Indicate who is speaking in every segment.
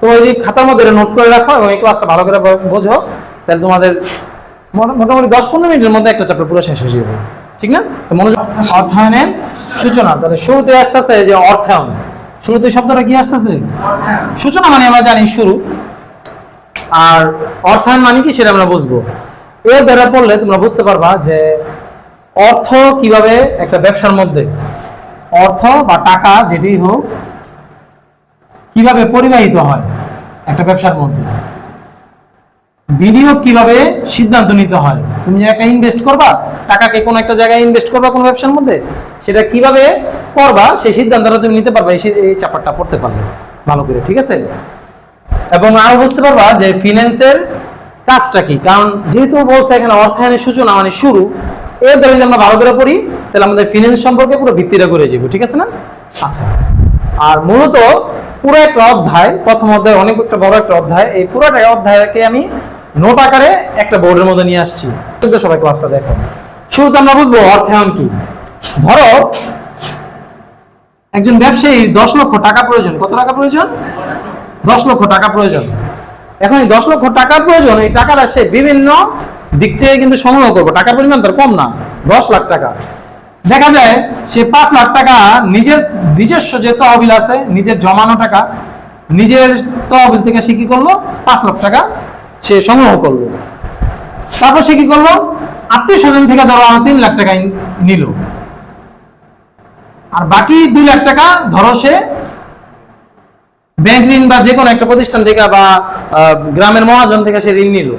Speaker 1: তো ওই খাতার মধ্যে নোট করে রাখো এবং এই ক্লাসটা ভালো করে বোঝো, তাহলে তোমাদের মোটামুটি 10-15 মিনিটের মধ্যে একটা চ্যাপ্টার পুরো শেষ হয়ে যাবে, ঠিক না? তো মনোযোগ, অর্থায়নের সূচনা। তাহলে শুরুতে আসতেছে যে অর্থায়ন, শুরুতে শব্দটা কি আসতেছে? সূচনা মানে আমরা জানি শুরু, আর অর্থায়ন মানে কি সেটা আমরা বুঝবো। এর দ্বারা পড়লে তোমরা বুঝতে পারবা যে অর্থ কিভাবে একটা ব্যবসার মধ্যে, অর্থ বা টাকা যেটাই হোক, কিভাবে পরিবাহিত হয় একটা ব্যবসার মধ্যে, বিনিয়োগ কিভাবে সিদ্ধান্ত নিতে হয়। তুমি যে একটা ইনভেস্ট করবা, টাকাকে কোনো একটা জায়গায় ইনভেস্ট করবা কোনো ব্যবসার মধ্যে, সেটা কিভাবে করবা সেই সিদ্ধান্তটা তুমি নিতে পারবা এই চ্যাপ্টারটা পড়তে পারলে ভালো করে, ঠিক আছে? এবং আরো বুঝতে পারবা যে ফিন্যান্সের কাজটা কি, কারণ যেহেতু বলছে এখানে অর্থায়নের সূচনা মানে শুরু, এর দ্বারা যদি আমরা ভালো করে পড়ি তাহলে আমাদের ফিন্যান্স সম্পর্কে পুরো ভিত্তিটা করে যাবো, ঠিক আছে না? আচ্ছা, আর মূলত পুরো একটা অধ্যায়, প্রথম অধ্যায় অনেক একটা বড় একটা অধ্যায়, এই পুরোটা অধ্যায়কে আমি নোট আকারে একটা বোর্ডের মধ্যে নিয়ে আসছি, সবাই ক্লাসটা দেখো। শুরুতে আমরা বুঝবো অর্থায়ন কি। ধরো একজন ব্যবসায়ী 10 লক্ষ টাকা প্রয়োজন। কত টাকা প্রয়োজন? 10 লক্ষ টাকা প্রয়োজন। এখন এই 10 লক্ষ টাকার প্রয়োজন, এই টাকাটা সে বিভিন্ন দিক থেকে কিন্তু সংগ্রহ করবো, টাকার পরিমাণ তার কম না, 10 লাখ টাকা। দেখা যায় সে 5 লাখ টাকা নিজের নিজস্ব যে তহবিল আছে, নিজের জমানো টাকা, নিজের তহবিল থেকে সে কি করলো, 5 লাখ টাকা সে সংগ্রহ করলো। তারপর সে কি করলো, আত্মীয় স্বজন থেকে ধরো 3 লাখ টাকা নিল, আর বাকি 2 লাখ টাকা ধরো সে ব্যাংক ঋণ বা যে কোনো একটা প্রতিষ্ঠান থেকে বা গ্রামের মহাজন থেকে সে ঋণ নিল।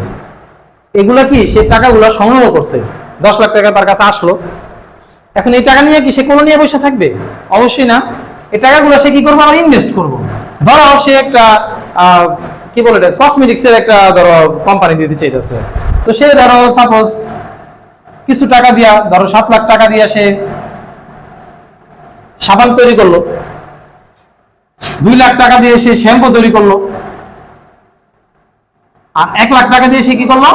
Speaker 1: এগুলা কি সে টাকাগুলো সংগ্রহ করছে, 10 লাখ টাকা তার কাছে আসলো। এখন এই টাকা নিয়ে কি সে কোনো নিয়ে বসে থাকবে? অবশ্যই না। এই টাকাগুলো সে কি করবো, আমরা ইনভেস্ট করবো। ধরো সে একটা কি বলে এটা, কসমেটিক্স এর একটা ধরো কোম্পানি দিতে চাইতেছে, তো সে ধরো সাপোজ কিছু টাকা দিয়া, ধরো 7 লাখ টাকা দিয়া সে সাবান তৈরি করলো, 2 লাখ টাকা দিয়ে সে শ্যাম্পু তৈরি করলো, আর 1 লাখ টাকা দিয়ে সে কি করলো,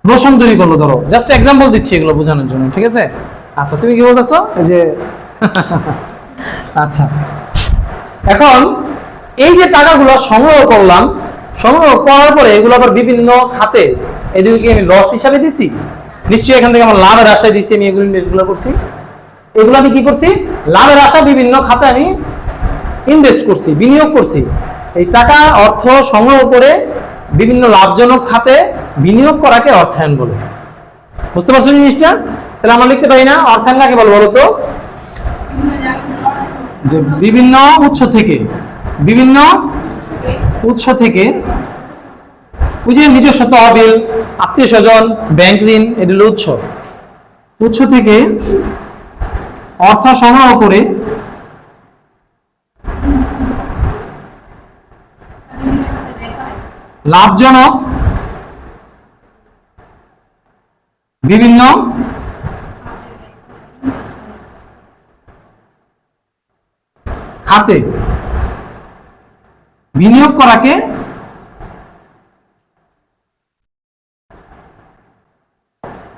Speaker 1: লোশন তৈরি করলো। ধরো জাস্ট এক্সাম্পল দিচ্ছি এগুলো বোঝানোর জন্য, ঠিক আছে? আচ্ছা, তুমি কি বলতেছো? এই যে আচ্ছা, এখন এই যে টাকাগুলো সংগ্রহ করলাম, সংগ্রহ করার পরে এগুলো আবার বিভিন্ন খাতে, এদিকে আমি লস হিসাবে দিছি? নিশ্চয়ই এখান থেকে আমার লাভের আশায় দিছি, আমি এগুলো ইনভেস্টগুলো করছি। এগুলো আমি কি করছি, লাভের আশা বিভিন্ন খাতে আমি ইনভেস্ট করছি, বিনিয়োগ করছি। এই টাকা অর্থ সংগ্রহ করে বিভিন্ন লাভজনক খাতে বিনিয়োগ করাকে অর্থায়ন বলে। বুঝতে পারছো জিনিসটা? তাহলে আমরা লিখতে পারি না অর্থায়ন কাকে বলে বলো তো? যে বিভিন্ন উৎস থেকে, বিভিন্ন উৎস থেকে, ওই যে নিজস্ব তহবিল, আত্মীয় স্বজন, ব্যাংক ঋণ, এটা হলো উৎস। উৎস থেকে অর্থ সংগ্রহ করে লাভজনক বিভিন্ন খাতে বিনিয়োগ করাকে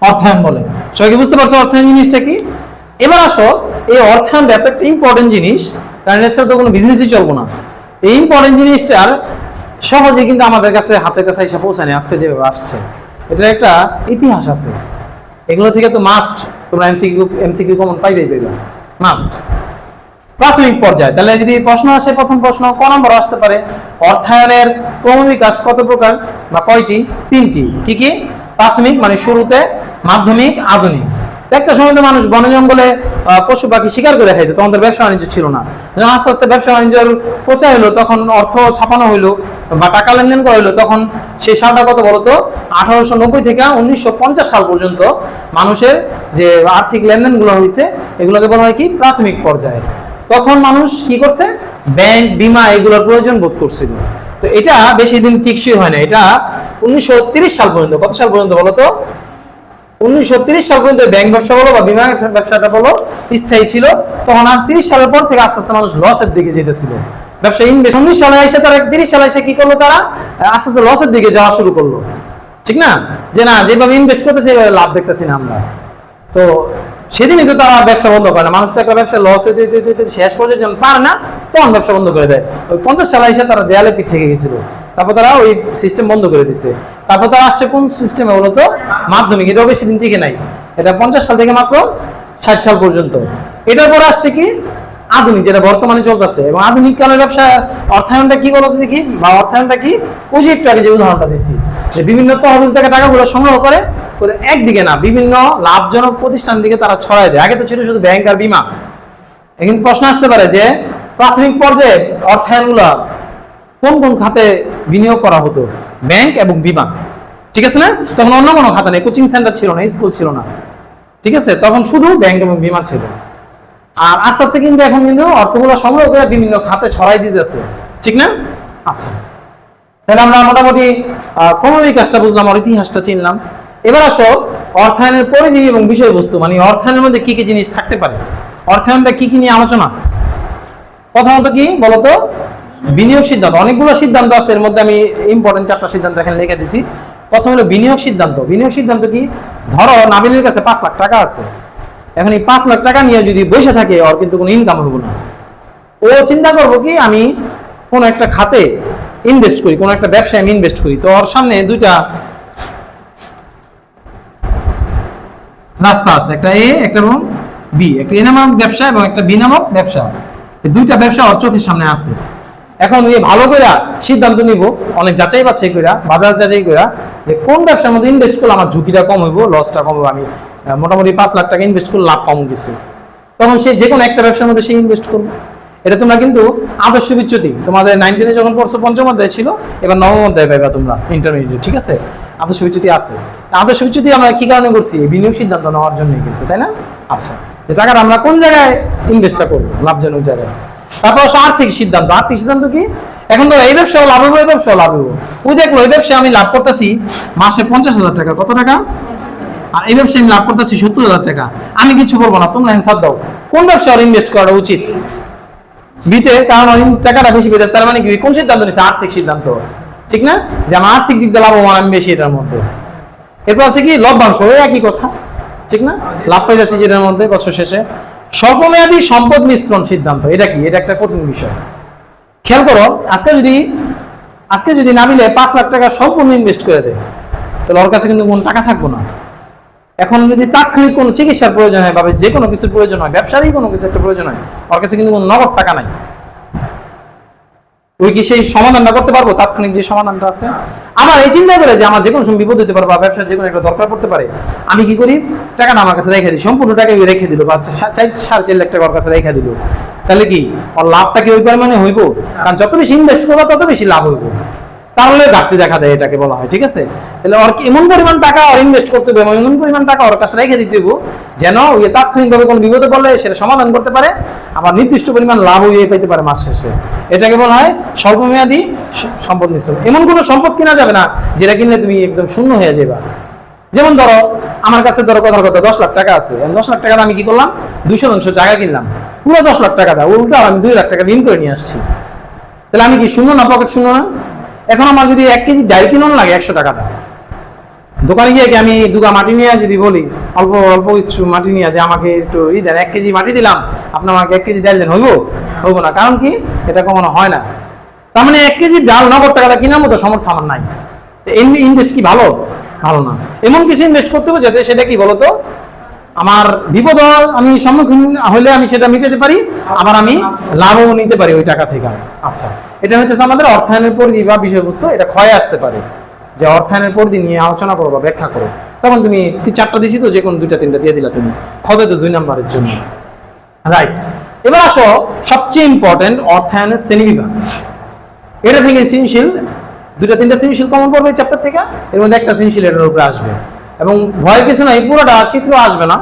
Speaker 1: অর্থায়ন বলে। সবাই বুঝতে পারছো অর্থায়ন জিনিসটা কি? এবার আসো, এই অর্থায়ন এত একটা ইম্পর্টেন্ট জিনিস, কারণ এছাড়া তো কোনো বিজনেসই চলবো না। এই ইম্পর্টেন্ট জিনিসটার সহজে কিন্তু আমাদের কাছে হাতের কাছে এসে পৌঁছায় আজকে যেভাবে আসছে, এটার একটা ইতিহাস আছে। এগুলো থেকে তো মাস্ট তোমরা এমসিকিউ কমন পাইবে মাস্ট প্রাথমিক পর্যায়ে। তাহলে যদি প্রশ্ন আসে, প্রথম প্রশ্ন ক নম্বর আসতে পারে, অর্থায়নের ক্রমবিকাশ কত প্রকার বা কয়টি? 3টি। কি কি? প্রাথমিক মানে শুরুতে, মাধ্যমিক, আধুনিক। একটা সময় তো মানুষ বনে জঙ্গলে পশু পাখি শিকার করে খাইতো, তখন তার ব্যবসা বাণিজ্য ছিল না। যখন আস্তে আস্তে ব্যবসা বাণিজ্যের প্রচার হলো, তখন অর্থ ছাপানো হইলো বা টাকা লেনদেন করা হইলো, তখন সেই সালটা কত বলতো? 1890 থেকে 1950 সাল পর্যন্ত মানুষের যে আর্থিক লেনদেনগুলো হয়েছে, এগুলোকে বলা হয় কি? প্রাথমিক পর্যায়ে। তখন মানুষ কি করছে? ব্যাংক, বীমা এগুলোর প্রয়োজন বোধ করছিল। তো এটা বেশি দিন টিকসই হয় না, এটা 1930 সাল পর্যন্ত। কত সাল পর্যন্ত বলতো? 1930 সাল পর্যন্ত ব্যাংক ব্যবসা বলো বা বীমা ব্যবসাটা বলো স্থায়ী ছিল। তখন আজ 30 সালের পর থেকে আস্তে আস্তে মানুষ লসের দিকে যেতেছিল। ব্যবসা ইনভেস্ট 19 সালে এসে তারা 30 সালে এসে কি করলো? তারা আস্তে আস্তে লসের দিকে যাওয়া শুরু করলো, ঠিক না? যে না, যেভাবে ইনভেস্ট করতেছে এভাবে লাভ দেখতেছি না আমরা। তো সেদিনই তো তারা ব্যবসা বন্ধ করে না। মানুষ তো একটা ব্যবসা লস হইতে শেষ পর্যন্ত যখন পারে না তখন ব্যবসা বন্ধ করে দেয়। ওই 50 সালে এসে তারা দেয়ালে পিঠ থেকে গেছিল, তারপর তারা ওই সিস্টেম বন্ধ করে দিচ্ছে। তারপর তারা আসছে কোন সিস্টেমে বলতো, মাধ্যমিক। এটাও বেশি দিন টিকে নাই, এটা 50 সাল থেকে মাত্র 60 সাল পর্যন্ত। এটার পর আসছে কি আধুনিক, যেটা বর্তমানে চলতেছে। এবং আধুনিক কালের ব্যবসা অর্থায়নটা কি বলতো দেখি, বা অর্থায়নটা কি, ওই যে একটু আগে যে উদাহরণটা দিচ্ছি, যে বিভিন্ন তহবিল থেকে টাকাগুলো সংগ্রহ করে করে একদিকে না বিভিন্ন লাভজনক প্রতিষ্ঠান দিকে তারা ছড়ায় দেয়। আগে তো ছিল শুধু ব্যাংক আর বিমা। কিন্তু প্রশ্ন আসতে পারে যে প্রাথমিক পর্যায়ে অর্থায়নগুলো কোন কোন খাতে বিনিয়োগ করা হতো? ব্যাংক এবং বিমা, ঠিক আছে না? তখন অন্য কোনো খাতা নেই, কোচিং সেন্টার ছিল না, স্কুল ছিল না, ঠিক আছে? তখন শুধু ব্যাংক এবং বিমা ছিল। আর আস্তে আস্তে কিন্তু এখন কিন্তু অর্থগুলো সংগ্রহ করে বিভিন্ন খাতে ছড়াই দিতেছে, ঠিক না? আচ্ছা, তাহলে আমরা মোটামুটি ক্রমবিকাশটা বুঝলাম, আর ইতিহাসটা চিনলাম। এবার আসো অর্থায়নের পরিধি এবং বিষয়বস্তু, মানে অর্থায়নের মধ্যে কি কি জিনিস থাকতে পারে, অর্থায়নটা কি কি নিয়ে আলোচনা। প্রথমত কি বলতো, বিনিয়োগ সিদ্ধান্ত। অনেকগুলো সিদ্ধান্ত আছে, এর মধ্যে আমি ইম্পর্টেন্ট 4টা সিদ্ধান্ত এখানে লিখে দিছি। প্রথম হলো বিনিয়োগ সিদ্ধান্ত। বিনিয়োগ সিদ্ধান্ত কি, ধরো নাবিলের কাছে 5 লাখ টাকা আছে, এখন এই 5 লাখ টাকা নিয়ে যদি বসে থাকে, ওর কিন্তু কোনো ইনকাম হবে না। ও চিন্তা করবো কি, আমি কোন একটা খাতে ইনভেস্ট করি, কোন একটা ব্যবসায় আমি ইনভেস্ট করি। তো ওর সামনে দুইটা রাস্তা আছে, একটা এ একটা এবং বি, একটা এ নামক ব্যবসা এবং একটা বি নামক ব্যবসা। এই দুইটা ব্যবসা ওর চোখের সামনে আছে। এখন ওই ভালো করে সিদ্ধান্ত নিব, অনেক যাচাই বাছাই করে, বাজার যাচাই করে, যে কোন ব্যবসার মধ্যে ইনভেস্ট করলে আমার ঝুঁকিটা কম হইব, লসটা কম হবে, আমি মোটামুটি 5 লাখ টাকা ইনভেস্ট করলে লাভ পাবো কিছু, তখন সে যে কোনো একটা ব্যবসার মধ্যে সে ইনভেস্ট করবে। এটা তোমরা কিন্তু আদর্শ বিচ্যুতি তোমাদের 9-10 যখন পড়ছো পঞ্চম অধ্যায় ছিল, এবার নবম অধ্যায় পাইবা তোমরা ইন্টারমিডিয়েট, ঠিক আছে? আদর্শ বিচ্যুতি আছে। আদর্শ বিচ্যুতি আমরা কি কারণে করছি? বিনিয়োগ সিদ্ধান্ত নেওয়ার জন্যই কিন্তু, তাই না? আচ্ছা, যে টাকাটা আমরা কোন জায়গায় ইনভেস্টটা করবো, লাভজনক জায়গায়। তারপর আর্থিক সিদ্ধান্ত। আর্থিক সিদ্ধান্ত কি, এখন তো এই ব্যবসাও লাভ হবো, এই ব্যবসাও লাভ হবো। ওই দেখলো এই ব্যবসায় আমি লাভ করতেছি মাসে 50,000 টাকা, কত টাকা? আর এই ব্যবসায় আমি লাভ করতেছি 70,000 টাকা। আমি কিছু বলবো না, তোমরা অ্যান্সার দাও কোন ব্যবসায় ইনভেস্ট করা উচিত? বিতে, কারণ ওই টাকাটা বেশি পেয়েছে। তার মানে কি, কোন সিদ্ধান্ত নিচ্ছে? আর্থিক সিদ্ধান্ত, ঠিক না? যে আমার আর্থিক দিক দিয়ে লাভবান আমি বেশি এটার মধ্যে। এরপর আছে কি লভ্যাংশ, ওই একই কথা, ঠিক না? লাভ পেয়ে যাচ্ছি যেটার মধ্যে বছর শেষে। স্বল্পমেয়াদী সম্পদ মিশ্রণ সিদ্ধান্ত, এটা কি? এটা একটা কঠিন বিষয়। খেয়াল করো, আজকে যদি নাবিলে 5 লাখ টাকা সম্পূর্ণ ইনভেস্ট করে দেয়, তাহলে ওর কাছে কিন্তু কোনো টাকা থাকবো না। এখন যদি তাৎক্ষণিক কোনো চিকিৎসার প্রয়োজন হয়, বা যে কোনো কিছুর প্রয়োজন হয়, ব্যবসারই কোনো কিছু একটা প্রয়োজন হয়, ওর কাছে কিন্তু কোনো নগদ টাকা নাই। ওই কি সেই সমাধানটা করতে পারবো, তাৎক্ষণিক যে সমাধানটা আছে? আমার এই চিন্তা করে যে আমার যে কোনো সময় বিপদ হতে পারে, বা ব্যবসার যে কোনো একটা দরকার পড়তে পারে, আমি কি করি, টাকাটা আমার কাছে রেখে দিই, সম্পূর্ণ টাকা রেখে দিল, বা 4.5 লাখ টাকা ওর কাছে রেখে দিল, তাহলে কি ওর লাভটা কি ওই পরিমাণে হইব? কারণ যত বেশি ইনভেস্ট করবো তত বেশি লাভ হইব, তাহলে ঘাটতি দেখা দেয়, এটাকে বলা হয়, ঠিক আছে? তাহলে ওর এমন পরিমাণ টাকা ওর ইনভেস্ট করতে হবে, এবং এমন পরিমাণ টাকা ওর কাছে রেখে দিতে হবে যেন ওই তাৎক্ষণিকভাবে কোনো বিপদে পড়লে সেটা সমাধান করতে পারে, আবার নির্দিষ্ট পরিমাণ লাভ হয়ে পেতে পারে মাস শেষে। এটাকে বলা হয় স্বল্পমেয়াদী সম্পদ মিশ্রণ। এমন কোনো সম্পদ কিনা যাবে না যেটা কিনলে তুমি একদম শূন্য হয়ে যাবে। যেমন ধরো আমার কাছে ধরো কথার কথা 10 লাখ টাকা আছে, 10 লাখ টাকা আমি কি করলাম, 200 জায়গা কিনলাম, পুরো 10 লাখ টাকা দাও, উল্টো আমি 2 লাখ টাকা ঋণ করে নিয়ে আসছি, তাহলে আমি কি শূন্য না, পকেট শূন্য না? এখন আমার যদি 1 কেজি ডাল কিনুন লাগে 100 টাকা দাম, দোকানে গিয়ে কি আমি দুগা মাটি নিয়ে যদি বলি, অল্প অল্প কিছু মাটি নিয়ে, যে আমাকে একটু দেন, 1 কেজি মাটি দিলাম, আপনি আমাকে 1 কেজি ডাল দেন, হইব না? কারণ কি, এটা কখনো হয় না। তার মানে 1 কেজি ডাল নগদ টাকাটা কেনার মতো সামর্থ্য আমার নাই। ইনভেস্ট কি ভালো? ভালো না। এমন কিছু ইনভেস্ট করতে হবে যাতে সেটা কি বলতো, আমার বিপদ আমি সম্মুখীন হলে আমি সেটা মিটাতে পারি, আবার আমি লাভও নিতে পারি ওই টাকা থেকে। আচ্ছা, এটা হচ্ছে আমাদের অর্থায়নের পরিধি বা বিষয়বস্তু। এটা ক্ষয়ে আসতে পারে, যে অর্থায়নের পরিধি নিয়ে আলোচনা করো বা ব্যাখ্যা করো, তখন তুমি 4টা দিছি তো, যে কোনো 2টা-3টা দিয়ে দিলা তুমি, খদে তো 2 নম্বরের জন্য, রাইট? এবার আসো সবচেয়ে ইম্পর্টেন্ট, অর্থায়নের শ্রেণীবিভাগ। এটা থেকে সৃজনশীল 2-3টা সৃজনশীল কমন পড়বে এই চ্যাপ্টার থেকে, এর মধ্যে একটা সৃজনশীল এটার উপরে আসবে, এবং ভয়ের কিছু নাই, পুরোটা চিত্র আসবে না,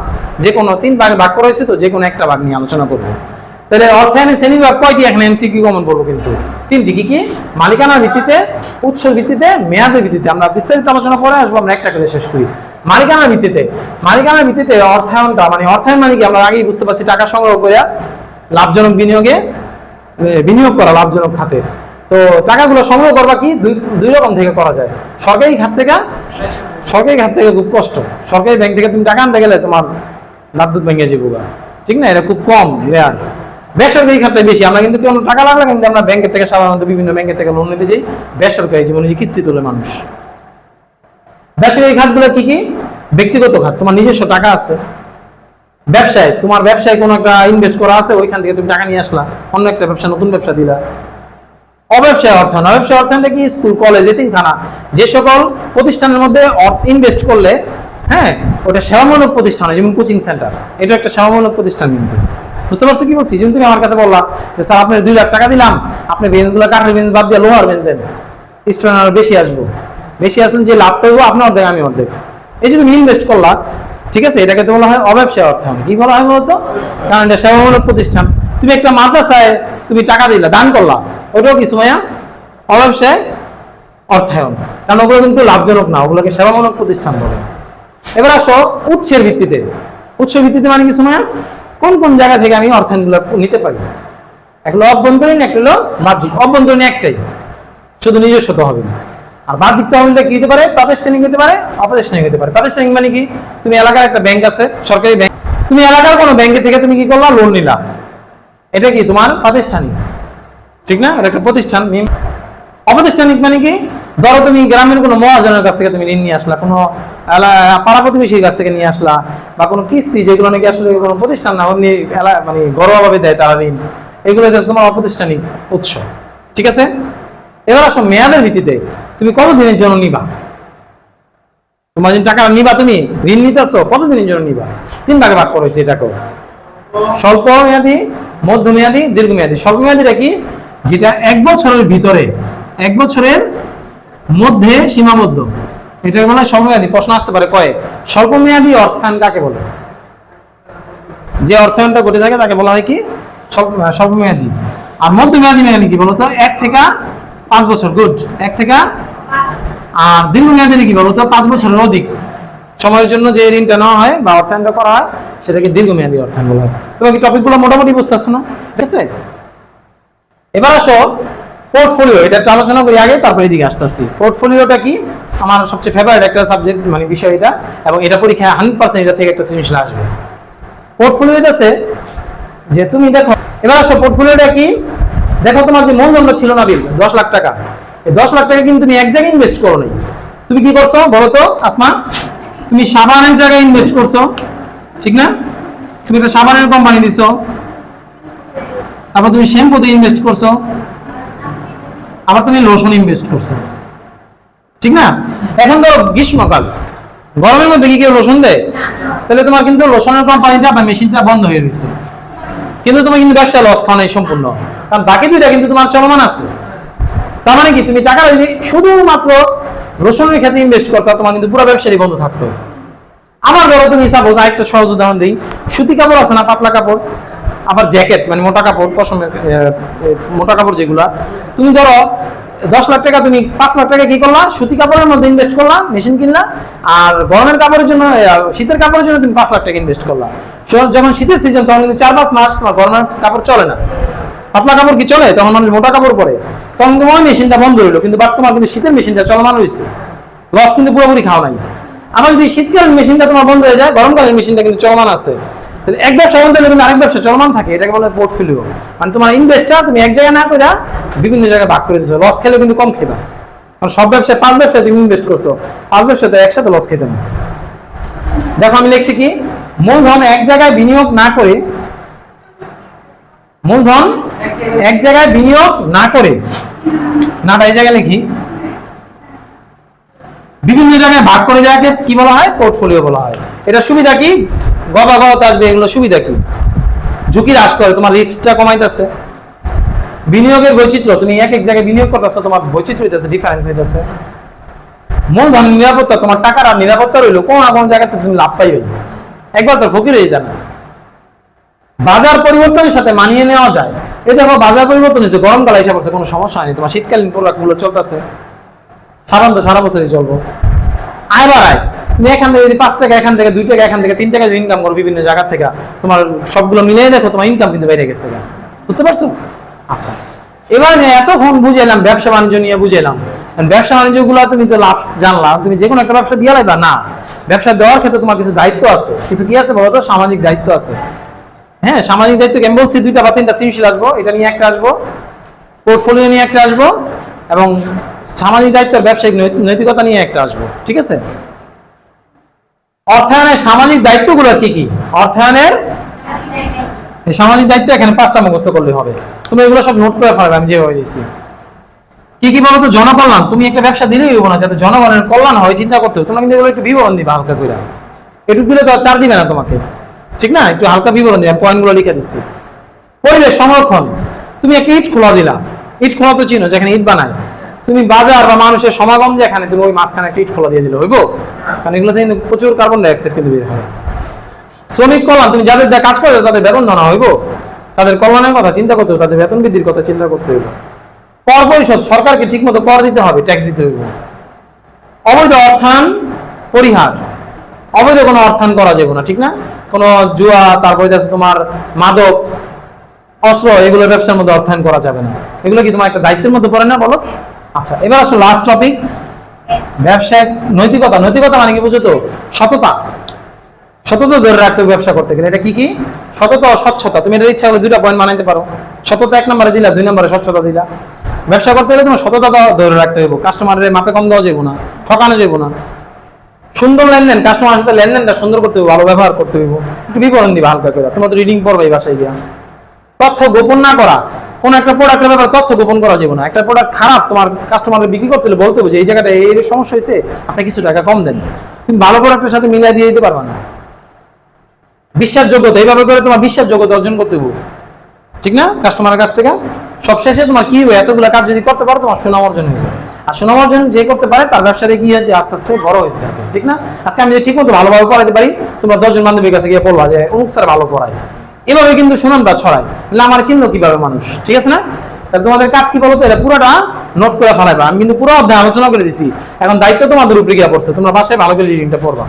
Speaker 1: যে কোনো 3 ভাগে ভাগ করা হয়েছে তো, যে কোনো একটা ভাগ নিয়ে আলোচনা করবো। তাহলে অর্থায়নের শ্রেণীবিভাগ কয়টি? এখানে এমসিকিউ কমন পড়বো কিন্তু 3টি। কি কি? মালিকানার ভিত্তিতে, উৎসের ভিত্তিতে, মেয়াদের ভিত্তিতে। আমরা বিস্তারিত আলোচনা করে আসবো, আমরা একটা করে শেষ করি। মালিকানার ভিত্তিতে অর্থায়নটা, মানে অর্থায়ন মানে কি, আমরা আগেই বুঝতে পারছি, টাকা সংগ্রহ করে লাভজনক বিনিয়োগ করা, লাভজনক খাতে। তো টাকাগুলো সংগ্রহ করবা কি, দুই রকম থেকে করা যায়। সরকারি খাত থেকে খুব কষ্ট। সরকারি ব্যাংক থেকে তুমি টাকা আনতে গেলে তোমার লাভ ভেঙে যাবো, ঠিক না? এটা খুব কম, রেয়ার। বেসরকারি খাতটা বেশি। আমরা কিন্তু কোনো টাকা লাগলে কিন্তু আমরা ব্যাংকের থেকে সাধারণত বিভিন্ন ব্যাংকের থেকে লোন নিতে যাই, বেসরকারি জীবনে যে কিস্তি তোলে মানুষ। বেসরকারি খাতগুলো কি কি? ব্যক্তিগত খাত, তোমার নিজস্ব টাকা আছে। ব্যবসায়, তোমার ব্যবসায় কোনো একটা ইনভেস্ট করা আছে, ওইখান থেকে তুমি টাকা নিয়ে আসলা, অন্য একটা ব্যবসা, নতুন ব্যবসা দিলা। অব্যবসায় অর্থায়ন, অব্যবসায় অর্থায়নটা কি? স্কুল, কলেজ, এতিমখানা, যে সকল প্রতিষ্ঠানের মধ্যে ইনভেস্ট করলে, হ্যাঁ, ওটা সেবামূলক প্রতিষ্ঠান, যেমন কোচিং সেন্টার, এটা একটা সেবামূলক প্রতিষ্ঠান। কিন্তু বুঝতে পারছো কি বলছি? যেমন তুমি আমার কাছে বললা যে স্যার আপনার 2 লাখ টাকা দিলাম, আপনি বেঞ্চগুলো কাঠের বেঞ্চ বাদ দিয়ে লোহার বেঞ্চ দেন, স্টুডেন্ট আরো বেশি আসবো, বেশি আসলে যে লাভ পাইবো আপনি অর্ধেক আমি অর্ধেক, এই যে তুমি ইনভেস্ট করলা, ঠিক আছে, এটাকে তো বলা হয় অব্যবসায় অর্থায়ন। কি বলা হয় বলতো? কারণ এটা সেবামূলক প্রতিষ্ঠান। তুমি একটা মাদ্রাসায় তুমি টাকা দিলা, দান করলা, ওটাও কি সুমাইয়া? অব্যবসায় অর্থায়ন। কারণ ওগুলো কিন্তু লাভজনক না, ওগুলোকে সেবামূলক প্রতিষ্ঠান বলে। এবার আসো উৎসের ভিত্তিতে। উৎস ভিত্তিতে মানে কি সুমাইয়া? কোন কোন জায়গা থেকে আমি অর্থায়নগুলো নিতে পারি? একটা হলো অভ্যন্তরীণ, একটা হলো বাহ্যিক। অভ্যন্তরীণ একটাই, শুধু নিজস্ব তো হবে না। আর বাহ্যিক তহবিলটা কি হতে পারে? প্রাতিষ্ঠানিক হতে পারে, অপ্রাতিষ্ঠানিক হতে পারে। প্রাতিষ্ঠানিক মানে কি? তুমি এলাকার একটা ব্যাংক আছে, সরকারি ব্যাংক, তুমি এলাকার কোনো ব্যাংকে থেকে তুমি কি করলা? লোন নিলা, এটা কি তোমার প্রাতিষ্ঠানিক, ঠিক না? এটা একটা প্রতিষ্ঠান। অপ্রাতিষ্ঠানিক মানে কি? ধরো তুমি গ্রামের কোনো মহাজনের কাছ থেকে তুমি ঋণ নিয়ে আসলা, কোনো পাড়া প্রতিবেশীর কাছ থেকে নিয়ে আসলা, বা কোনো কিস্তি, যেগুলো নাকি আসলে কোনো প্রতিষ্ঠান না, অমনি মানে ঘরোয়াভাবে দেয় তারা ঋণ, এগুলো তোমার অপ্রাতিষ্ঠানিক উৎস, ঠিক আছে? এবার আসো মেয়াদের ভিত্তিতে, তুমি কতদিনের জন্য নিবা? তোমার যে টাকা নিবা, তুমি ঋণ নিতেছো, কতদিনের জন্য নিবা? 3 ভাগে ভাগ করা হয়েছে এটাকে, স্বল্প মেয়াদী, মধ্যমেয়াদী, দীর্ঘমেয়াদী। স্বল্প মেয়াদীটা কি? যেটা 1 বছরের ভিতরে, 1 বছরের মধ্যে সীমাবদ্ধ, এটা বলা হয় স্বল্প মেয়াদী। প্রশ্ন আসতে পারে কয়ে স্বল্প মেয়াদী অর্থায়ন কাকে বলে? যে অর্থায়নটা ঘটে থাকে তাকে বলা হয় কি? স্বল্প মেয়াদী। আর মধ্যমেয়াদী মানে কি বলতো? 1 থেকে 5 বছর, গুড, 1 থেকে। আর দীর্ঘমেয়াদী কি বলতো? 5 বছরের অধিক সময়ের জন্য যে ঋণটা নেওয়া হয় বা অর্থায়নটা করা হয়, সেটাকে দীর্ঘমেয়াদী অর্থায়ন বলা হয়। তোমাকে টপিকগুলো মোটামুটি বুঝতে পারছো না? ঠিক আছে, এবার আসো পোর্টফোলিও। এটা একটা আলোচনা করি আগে, তারপরে এদিকে আসতেছি। পোর্টফোলিওটা কি? আমার সবচেয়ে ফেভারিট একটা সাবজেক্ট, মানে বিষয় এটা, এবং এটা পরীক্ষায় 100% এটা থেকে একটা সৃজনশীল আসবে। পোর্টফোলিও আছে যে তুমি দেখো, এবার আসো পোর্টফোলিওটা কি? দেখো তোমার যে মূলধনটা ছিল না বিল 10 লাখ টাকা, এই 10 লাখ টাকা কিন্তু তুমি এক জায়গায় ইনভেস্ট করো নাই। তুমি কি করছো বলো তো আসমা? তুমি সাবানের জায়গায় ইনভেস্ট করছো, ঠিক না? তুমি একটা সাবানের কোম্পানি দিছো, তারপর তুমি শ্যাম্পুতে ইনভেস্ট করছো, আবার তুমি লোশন ইনভেস্ট করছো, ঠিক না? এখন তো গ্রীষ্মকাল, গরমের মধ্যে কি কেউ লোশন দেয়? তাহলে তোমার কিন্তু লোশনের কোম্পানিটা বা মেশিনটা বন্ধ হয়ে গেছে, কিন্তু তোমার কিন্তু ব্যবসা লস খাওয়া নাই সম্পূর্ণ, কারণ বাকি দুইটা কিন্তু তোমার চলমান আছে। তার মানে কি? তুমি টাকা যদি শুধুমাত্র লোশনের ক্ষেত্রে ইনভেস্ট করতে, তোমার কিন্তু পুরো ব্যবসায়ী বন্ধ থাকতো। আমার ধরো তুমি সাপোজ আরেকটা সহজ উদাহরণ দিই, সুতি কাপড় আছে না, পাতলা কাপড়, আবার জ্যাকেট মানে মোটা কাপড়, পশমের মোটা কাপড় যেগুলা, তুমি ধরো 10 লাখ টাকা, তুমি 5 লাখ টাকা কি করলা? সুতি কাপড়ের মধ্যে ইনভেস্ট করলা, মেশিন কিনলা। আর গরমের কাপড়ের জন্য, শীতের কাপড়ের জন্য তুমি 5 লাখ টাকা ইনভেস্ট করলা। যখন শীতের সিজন, তখন কিন্তু 4-5 মাস তোমার গরমের কাপড় চলে না, পাতলা কাপড় কি চলে, তখন মানুষ মোটা কাপড় পরে, তখন কিন্তু ওই মেশিনটা বন্ধ হইলো। কিন্তু বর্তমানে কিন্তু শীতের মেশিনটা চলমান রয়েছে, লস কিন্তু পুরোপুরি খাওয়া নাই। আবার যদি শীতকালীন মেশিনটা তোমার বন্ধ হয়ে যায়, গরমকালীন মেশিনটা কিন্তু চলমান আছে। তাহলে এক ব্যবসা বন্ধ হলে কিন্তু আরেক ব্যবসা চলমান থাকে, এটাকে বলে পোর্টফোলিও। মানে তোমার ইনভেস্টটা তুমি এক জায়গায় না করে বিভিন্ন জায়গায় ভাগ করে দিচ্ছ, লস খেলেও কিন্তু কম খেবা। কারণ সব ব্যবসায় 5 ব্যবসায় তুমি ইনভেস্ট করছো, 5 ব্যবসাতে একসাথে লস খেতে না। দেখো আমি লিখছি কি, মূলধন এক জায়গায় বিনিয়োগ না করে, মূলধন এক জায়গায় বিনিয়োগ না করে, না এই জায়গায় লিখি, বিভিন্ন জায়গায় ভাগ করে যাকে কি বলা হয়? পোর্টফোলিও বলা হয়। এটা সুবিধা কি? গবাগত আসবে, এগুলো সুবিধা কি? ঝুঁকি হ্রাস করে, তোমার রিস্কটা কমাইতেছে, বিনিয়োগের বৈচিত্র্য, তুমি এক এক জায়গায় বিনিয়োগ করতেছো, তোমার বৈচিত্র্য হইতেছে, ডিফারেন্স হইতেছে। মূলধন নিরাপত্তা, তোমার টাকার আর নিরাপত্তা রইলো, কোন না কোন জায়গাতে তুমি লাভ পাইবে, একবার তো ফকির হয়ে যাবে। বাজার পরিবর্তনের সাথে মানিয়ে নেওয়া যায়, এই দেখো বাজার পরিবর্তন হয়েছে, গরমকাল এসে পড়ছে, কোনো সমস্যা হয়নি, তোমার শীতকালীন প্রোডাক্টগুলো চলতেছে, সাবান তো সারা বছরই চলবো। আয় বাড়ায়, তুমি এখান থেকে যদি 5 টাকা, এখান থেকে 2 টাকা, এখান থেকে 3 টাকা ইনকাম করো বিভিন্ন জায়গা থেকে, তোমার সবগুলো মিলিয়ে দেখো তোমার ইনকাম কিন্তু বেড়ে গেছে। বুঝতে পারছো? আচ্ছা, এবার এতক্ষণ বুঝাইলাম, ব্যবসা বাণিজ্য নিয়ে বুঝাইলাম, ব্যবসা বাণিজ্যগুলো তুমি তো লাভ জানলা, তুমি যে কোনো একটা ব্যবসা দিয়ে লাইবা না। ব্যবসা দেওয়ার ক্ষেত্রে তোমার কিছু দায়িত্ব আছে, কিছু কি আছে বলো তো? সামাজিক দায়িত্ব আছে। হ্যাঁ, সামাজিক দায়িত্ব কেমন বলছি, 2টা বা 3টা সৃজনশীল আসবো, এটা নিয়ে একটা আসবো, পোর্টফোলিও নিয়ে একটা আসবো, এবং সামাজিক দায়িত্ব ব্যবসায়িক নৈতিকতা নিয়ে একটা আসবো। ঠিক আছে? অর্থায়নের সামাজিক দায়িত্বগুলো কি কি? অর্থায়নের এই সামাজিক দায়িত্ব এখানে 5টা মুখস্থ করলে হবে। তুমি এগুলো সব নোট করে ফেলবে আমি যেভাবে দিচ্ছি। কি কি বলতো? জনকল্যাণ। তুমি একটা ব্যবসা দিলেই হইব না, যাতে জনগণের কল্যাণ হয় চিন্তা করতে হবে। তোমরা কিন্তু এগুলো একটু বিবরণ দিবা হালকা করে, একটু দিলে তো 4 দিবে না তোমাকে, ঠিক না? একটু হালকা বিবরণ দিবা, পয়েন্টগুলো লিখে দিচ্ছি। পরিবেশ সংরক্ষণ। তুমি একটা ইট খোলা দিলা, ইট খোলা তো চিনো, যেখানে ইট বানায়। তুমি বাজার বা মানুষের সমাগম যেখানে, তুমি ওই মাঝখানে একটা ইট খোলা দিয়ে দিলে হইব? কারণ এগুলোতে কিন্তু প্রচুর কার্বন ডাই অক্সাইড কিন্তু বের হয়। শ্রমিক কল্যাণ। তুমি যাদের কাজ করে তাদের বেতন দেওয়া হইব, তাদের কল্যাণের কথা চিন্তা করতে হবে, তাদের বেতন বৃদ্ধির কথা চিন্তা করতে হইব। কর পরিশোধ। সরকারকে ঠিক মতো কর দিতে হবে, ট্যাক্স দিতে হইব। অবৈধ অর্থায়ন পরিহার। অবৈধ কোনো অর্থায়ন করা যাবে না, ঠিক না? কোনো জুয়া, তারপরে আছে তোমার মাদক, অস্ত্র, এগুলো ব্যবসার মধ্যে অর্থায়ন করা যাবে না। এগুলো কি তোমার একটা দায়িত্বের মধ্যে পড়ে না, বলো? আচ্ছা, এবার আসো লাস্ট টপিক, ব্যবসায়িক নৈতিকতা। নৈতিকতা মানে কি বুঝো তো? সততা। সততা ধরে রাখতে হবে ব্যবসা করতে গেলে। এটা কি কি? সততা ও স্বচ্ছতা। তুমি এটা ইচ্ছা হলে 2টা পয়েন্ট বানাইতে পারো। সততা 1 নম্বরে দিলা, 2 নম্বরে স্বচ্ছতা দিলা। ব্যবসা করতে গেলে তোমার সততা ধরে রাখতে হবে, কাস্টমারের মাপে কম দেওয়া যাবে না, ঠকানো যাবে না। সুন্দর লেনদেন, কাস্টমারের সাথে লেনদেনটা সুন্দর করতে হবে, ভালো ব্যবহার করতে হবে। একটু বিবরণ দিবা হালকা করে, তোমরা তো রিডিং পড়বে এই বাসায় গিয়া। তথ্য গোপন না করা। কোন একটা প্রোডাক্টের ব্যাপারে তথ্য গোপন করা যাবে না। একটা প্রোডাক্ট খারাপ, তোমার কাস্টমারকে বিক্রি করতে হলে বলতে হবে যে এই জায়গাটা এই সমস্যা হয়েছে, আপনি কিছু টাকা কম দেন। তুমি ভালো প্রোডাক্টের সাথে মিলিয়ে দিয়ে দিতে পারবা না। বিশ্বাসযোগ্যতা। এইভাবে করে তোমার বিশ্বাসযোগ্যতা অর্জন করতে হবে, ঠিক না? কাস্টমারের কাছ থেকে। সবশেষে তোমার কি হবে? এতগুলো কাজ যদি করতে পারো, তোমার সুনাম অর্জন হবে। আর সুনাম অর্জন যে করতে পারে, তার ব্যবসাটা কি হয়, আস্তে আস্তে বড় হতে থাকে, ঠিক না? আজকে আমি যদি ঠিক মতো ভালোভাবে পড়াতে পারি, তোমরা 10 জন বান্ধবীর কাছে গিয়ে বলবা যে অমুক স্যার ভালো পড়ায়। এভাবে কিন্তু সুনামটা ছড়ায়। না আমার চিনলো কিভাবে মানুষ, ঠিক আছে না? তাহলে তোমাদের কাজ কি বলতো? এটা পুরোটা নোট করে ফেলাইবা। আমি কিন্তু পুরো অধ্যায় আলোচনা করে দিছি। এখন দায়িত্ব তোমাদের উপরে গিয়ে পড়ছে, তোমরা বাসায় ভালো করে রিডিংটা পড়বা।